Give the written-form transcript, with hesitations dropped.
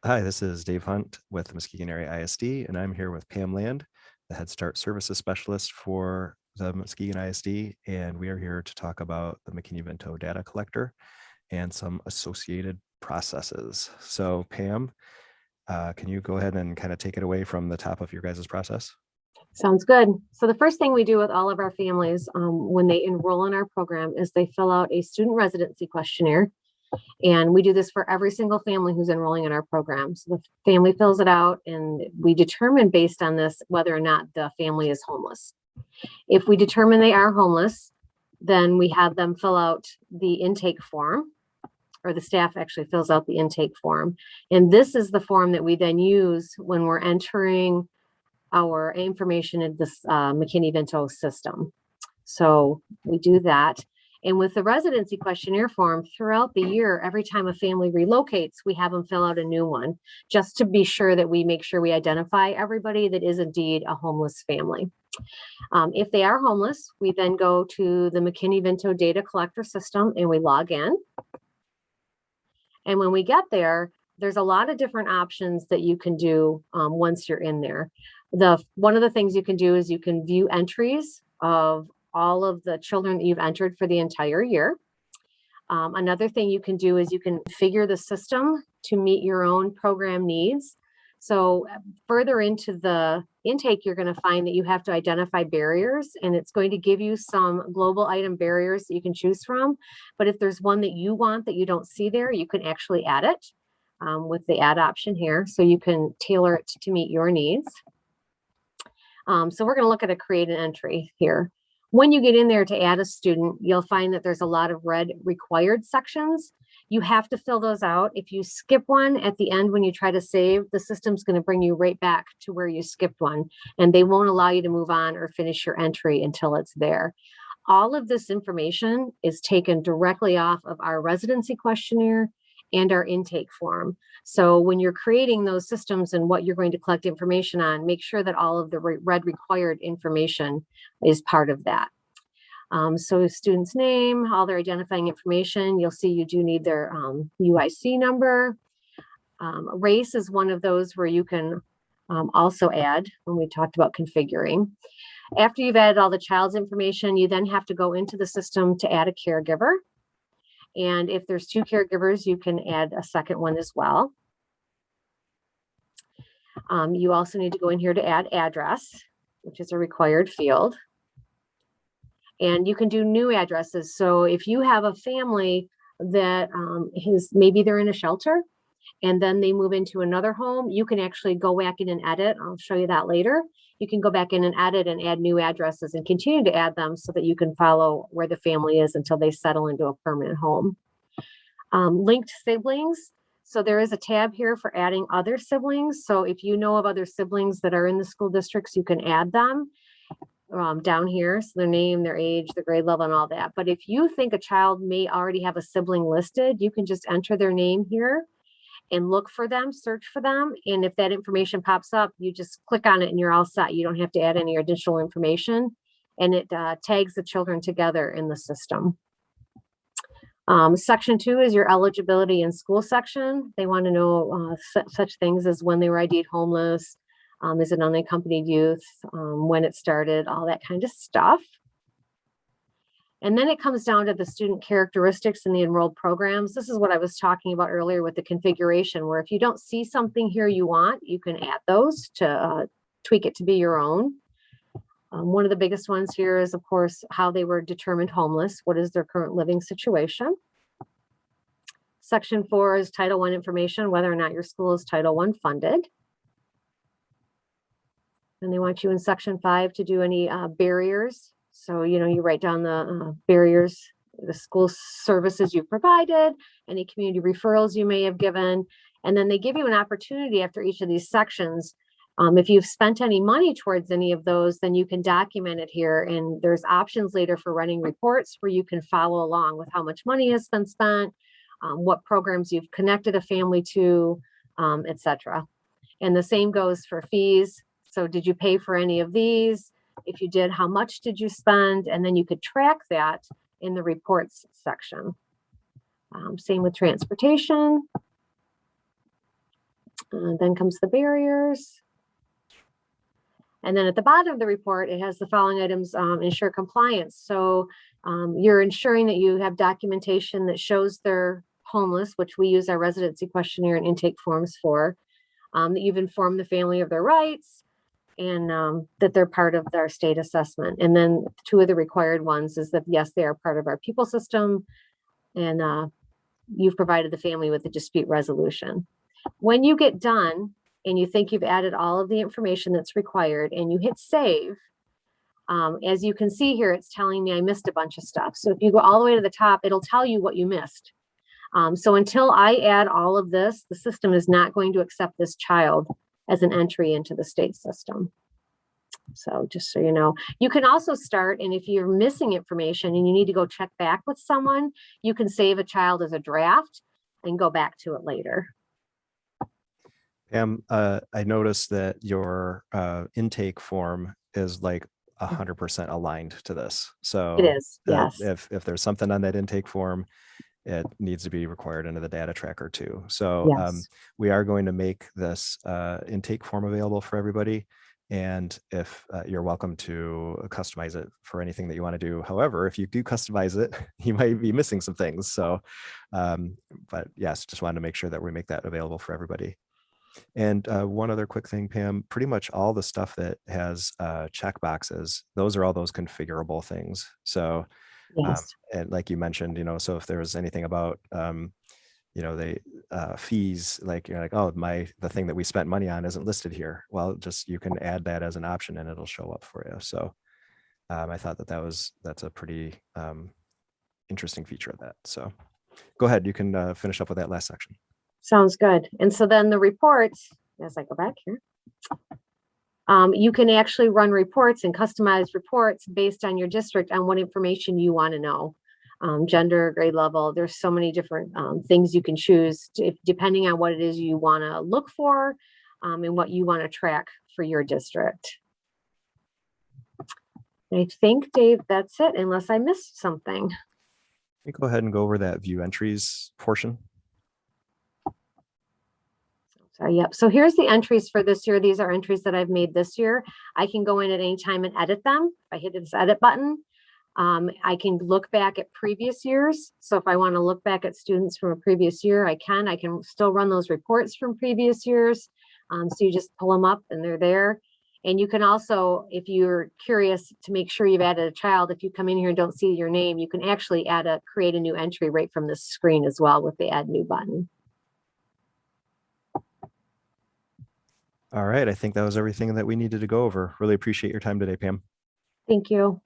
Hi, this is Dave Hunt with Muskegon Area ISD, and I'm here with Pam Land, the Head Start Services Specialist for the Muskegon ISD, and we are here to talk about the McKinneyVento data collector and some associated processes. So Pam, can you go ahead and kind of take it away from the top of your guys' process? Sounds good. So the first thing we do with all of our families when they enroll in our program is they fill out a student residency questionnaire. And we do this for every single family who's enrolling in our program. So the family fills it out and we determine based on this whether or not the family is homeless. If we determine they are homeless, then we have them fill out the intake form, or the staff actually fills out the intake form. And this is the form that we then use when we're entering our information in this McKinneyVento system. So we do that. And with the residency questionnaire form, throughout the year, every time a family relocates, we have them fill out a new one, just to be sure that we make sure we identify everybody that is indeed a homeless family. If they are homeless, we then go to the McKinneyVento data collector system and we log in. And when we get there, there's a lot of different options that you can do once you're in there. One of the things you can do is you can view entries of all of the children that you've entered for the entire year. Another thing you can do is you can configure the system to meet your own program needs. So further into the intake, you're going to find that you have to identify barriers, and it's going to give you some global item barriers that you can choose from. But if there's one that you want that you don't see there, you can actually add it with the add option here. So you can tailor it to meet your needs. So we're going to look at a create an entry here. When you get in there to add a student, you'll find that there's a lot of red required sections. You have to fill those out. If you skip one at the end when you try to save, the system's going to bring you right back to where you skipped one, and they won't allow you to move on or finish your entry until it's there. All of this information is taken directly off of our residency questionnaire and our intake form. So when you're creating those systems and what you're going to collect information on, make sure that all of the red required information is part of that. So student's name, all their identifying information, you'll see you do need their UIC number. Race is one of those where you can also add when we talked about configuring. After you've added all the child's information, you then have to go into the system to add a caregiver. And if there's two caregivers, you can add a second one as well. You also need to go in here to add address, which is a required field. And you can do new addresses. So if you have a family that maybe they're in a shelter and then they move into another home, you can actually go back in and edit. I'll show you that later. You can go back in and edit and add new addresses and continue to add them so that you can follow where the family is until they settle into a permanent home. Linked siblings. So there is a tab here for adding other siblings. So if you know of other siblings that are in the school districts, you can add them down here. So their name, their age, their grade level, and all that. But if you think a child may already have a sibling listed, you can just enter their name here and look for them, search for them. And if that information pops up, you just click on it and you're all set. You don't have to add any additional information. And it tags the children together in the system. Section 2 is your eligibility in school section. They want to know such things as when they were ID'd homeless, is it unaccompanied youth, when it started, all that kind of stuff. And then it comes down to the student characteristics in the enrolled programs. This is what I was talking about earlier with the configuration, where if you don't see something here you want, you can add those to tweak it to be your own. One of the biggest ones here is, of course, how they were determined homeless. What is their current living situation? Section 4 is Title I information, whether or not your school is Title I funded. And they want you in Section 5 to do any barriers. So, you write down the barriers, the school services you provided, any community referrals you may have given. And then they give you an opportunity after each of these sections. If you've spent any money towards any of those, then you can document it here. And there's options later for running reports where you can follow along with how much money has been spent, what programs you've connected a family to, etc. And the same goes for fees. So did you pay for any of these? If you did, how much did you spend? And then you could track that in the reports section. Same with transportation. Then comes the barriers. And then at the bottom of the report, it has the following items ensure compliance. So you're ensuring that you have documentation that shows they're homeless, which we use our residency questionnaire and intake forms for, that you've informed the family of their rights, and that they're part of our state assessment. And then two of the required ones is that, yes, they are part of our people system, and you've provided the family with a dispute resolution. When you get done and you think you've added all of the information that's required and you hit save, as you can see here, it's telling me I missed a bunch of stuff. So if you go all the way to the top, it'll tell you what you missed. So until I add all of this, the system is not going to accept this child as an entry into the state system. So just so you know, you can also start, and if you're missing information and you need to go check back with someone, you can save a child as a draft and go back to it later. Pam, I noticed that your intake form is like 100% aligned to this. So It is, yes. If there's something on that intake form, it needs to be required into the data tracker too. So Yes. we are going to make this intake form available for everybody. And if you're welcome to customize it for anything that you want to do. However, if you do customize it, you might be missing some things. So, but yes, just wanted to make sure that we make that available for everybody. And one other quick thing, Pam, pretty much all the stuff that has check boxes, those are all those configurable things. So, Yes. and like you mentioned, so if there was anything about, the fees, like you're like, oh, the thing that we spent money on isn't listed here. Well, just you can add that as an option and it'll show up for you. So I thought that's a pretty interesting feature of that. So go ahead, you can finish up with that last section. Sounds good. And so then the reports, as I go back here, you can actually run reports and customize reports based on your district on what information you want to know. Gender, grade level, there's so many different things you can choose depending on what it is you want to look for and what you want to track for your district. I think, Dave, that's it, unless I missed something. You go ahead and go over that view entries portion. Yep. So here's the entries for this year. These are entries that I've made this year. I can go in at any time and edit them. If I hit this edit button, I can look back at previous years. So if I want to look back at students from a previous year, I can still run those reports from previous years. So you just pull them up and they're there. And you can also, if you're curious to make sure you've added a child, if you come in here and don't see your name, you can actually create a new entry right from this screen as well with the add new button. All right. I think that was everything that we needed to go over. Really appreciate your time today, Pam. Thank you.